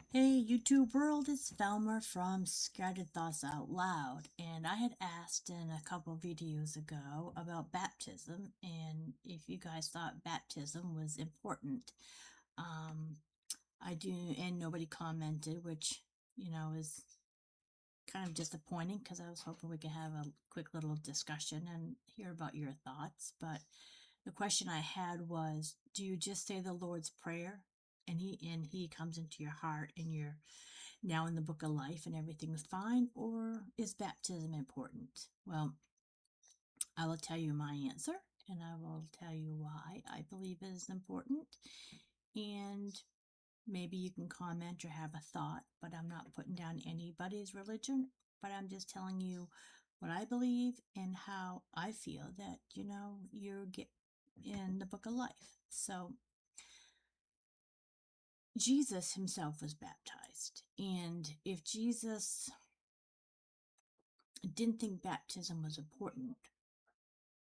Hey, YouTube world, it's Velmer from Scattered Thoughts Out Loud, and I had asked in a couple videos ago about baptism and if you guys thought baptism was important. Um, I do, and nobody commented, which, is kind of disappointing because I was hoping we could have a quick little discussion and hear about your thoughts. But the question I had was, do you just say the Lord's Prayer and he comes into your heart and you're now in the book of life and everything's fine, or is baptism important? Well, I will tell you my answer and I will tell you why I believe it is important. And maybe you can comment or have a thought, but I'm not putting down anybody's religion, but I'm just telling you what I believe and how I feel that, you get in the book of life. So, Jesus himself was baptized. And if Jesus didn't think baptism was important,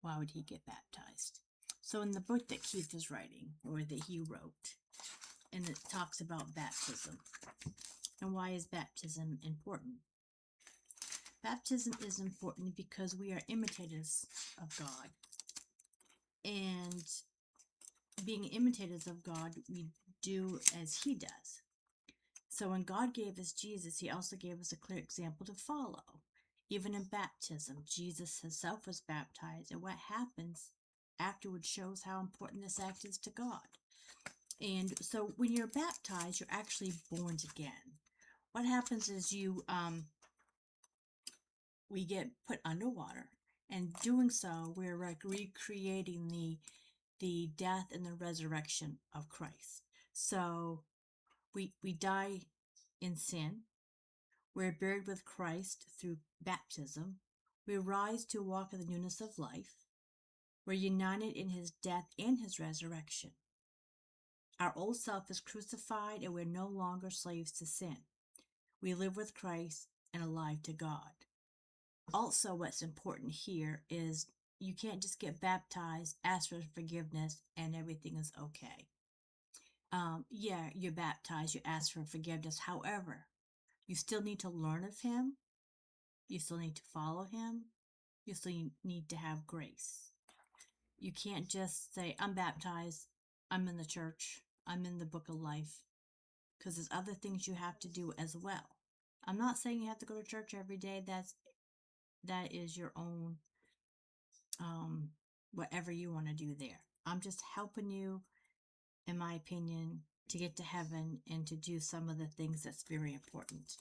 why would he get baptized? So, in the book that Keith is writing, or that he wrote, and it talks about baptism and why is baptism important? Baptism is important because we are imitators of God. And being imitators of God, we do as he does. So when God gave us Jesus, he also gave us a clear example to follow. Even in baptism, Jesus himself was baptized, and what happens afterwards shows how important this act is to God. And so when you're baptized, you're actually born again. What happens is we get put underwater, and doing so, we're like recreating the death and the resurrection of Christ. So we die in sin. We're buried with Christ through baptism. We rise to walk in the newness of life. We're united in his death and his resurrection. Our old self is crucified and we're no longer slaves to sin. We live with Christ and alive to God. Also, what's important here is you can't just get baptized, ask for forgiveness, and everything is okay. Yeah, you're baptized, you ask for forgiveness. However, you still need to learn of him. You still need to follow him. You still need to have grace. You can't just say, I'm baptized, I'm in the church, I'm in the book of life, because there's other things you have to do as well. I'm not saying you have to go to church every day. That is your own um whatever you want to do there. I'm just helping you, in my opinion, to get to heaven and to do some of the things that's very important.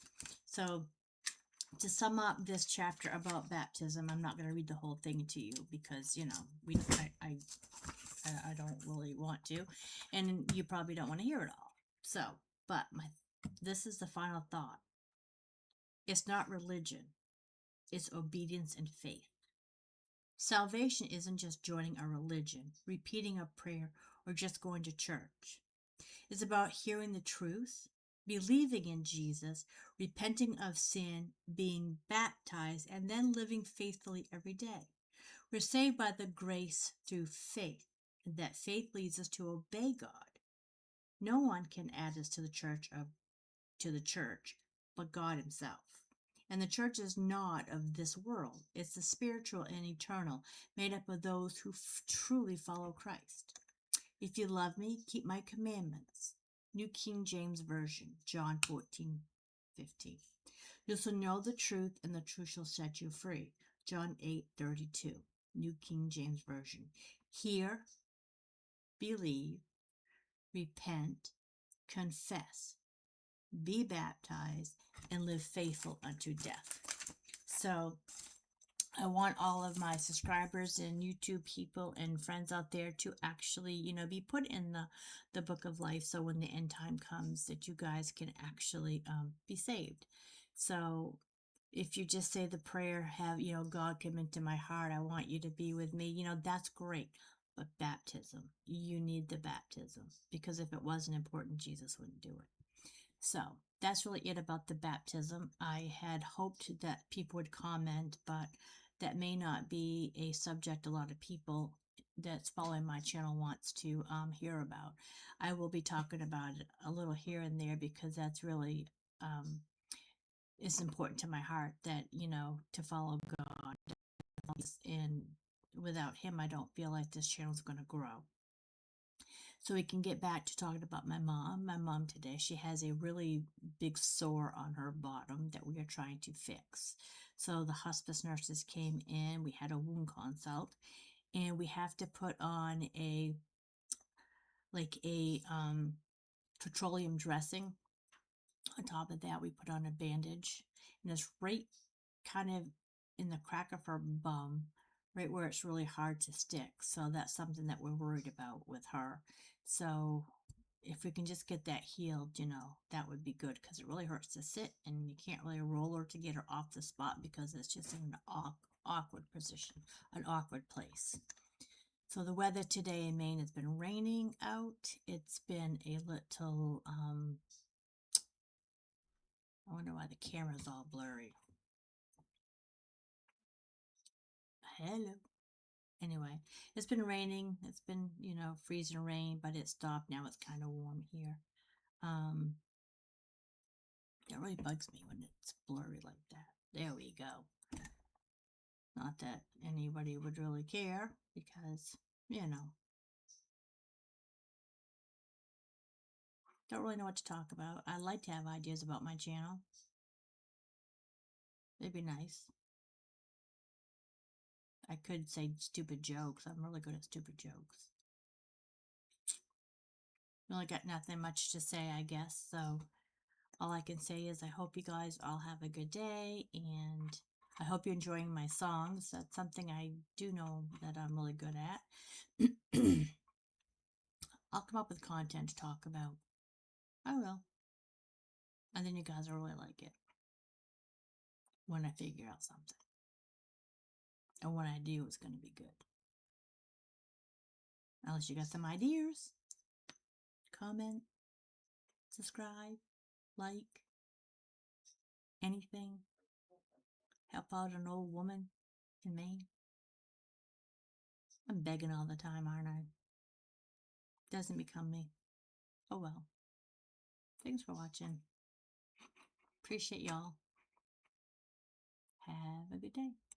So to sum up this chapter about baptism, I'm not going to read the whole thing to you because we I don't really want to, and you probably don't want to hear it all. So, but this is the final thought. It's not religion; it's obedience and faith. Salvation isn't just joining a religion, repeating a prayer, or just going to church. It's about hearing the truth, believing in Jesus, repenting of sin, being baptized, and then living faithfully every day. We're saved by the grace through faith, and that faith leads us to obey God. No one can add us to the church but God himself. And the church is not of this world. It's the spiritual and eternal, made up of those who truly follow Christ. If you love me, keep my commandments. New King James Version, John 14:15. You shall know the truth, and the truth shall set you free. John 8:32. New King James Version. Hear, believe, repent, confess, be baptized, and live faithful unto death. So I want all of my subscribers and YouTube people and friends out there to actually, be put in the book of life. So when the end time comes, that you guys can actually be saved. So if you just say the prayer, have, God come into my heart, I want you to be with me, that's great. But baptism, you need the baptism because if it wasn't important, Jesus wouldn't do it. So that's really it about the baptism. I had hoped that people would comment, but that may not be a subject a lot of people that's following my channel wants to hear about. I will be talking about it a little here and there because that's really um, is important to my heart, that to follow God, and without him I don't feel like this channel is going to grow. So we can get back to talking about my mom. My mom today, she has a really big sore on her bottom that we are trying to fix. So the hospice nurses came in, we had a wound consult, and we have to put on a petroleum dressing. On top of that, we put on a bandage, and it's right kind of in the crack of her bum, right where it's really hard to stick. So that's something that we're worried about with her. So if we can just get that healed, that would be good, because it really hurts to sit and you can't really roll her to get her off the spot because it's just in an awkward position, an awkward place. So the weather today in Maine has been raining out. It's been a little, I wonder why the camera's all blurry. Hello. Anyway, it's been raining. It's been, freezing rain, but it stopped. Now it's kind of warm here. Um, it really bugs me when it's blurry like that. There we go. Not that anybody would really care because, don't really know what to talk about. I like to have ideas about my channel. It'd be nice. I could say stupid jokes. I'm really good at stupid jokes. Really got nothing much to say, I guess. So all I can say is I hope you guys all have a good day, and I hope you're enjoying my songs. That's something I do know that I'm really good at. I'll come up with content to talk about. I will. And then you guys will really like it when I figure out something. And when I do, it's going to be good. Unless you got some ideas. Comment, subscribe, like, anything. Help out an old woman in Maine. I'm begging all the time, aren't I? Doesn't become me. Oh well. Thanks for watching. Appreciate y'all. Have a good day.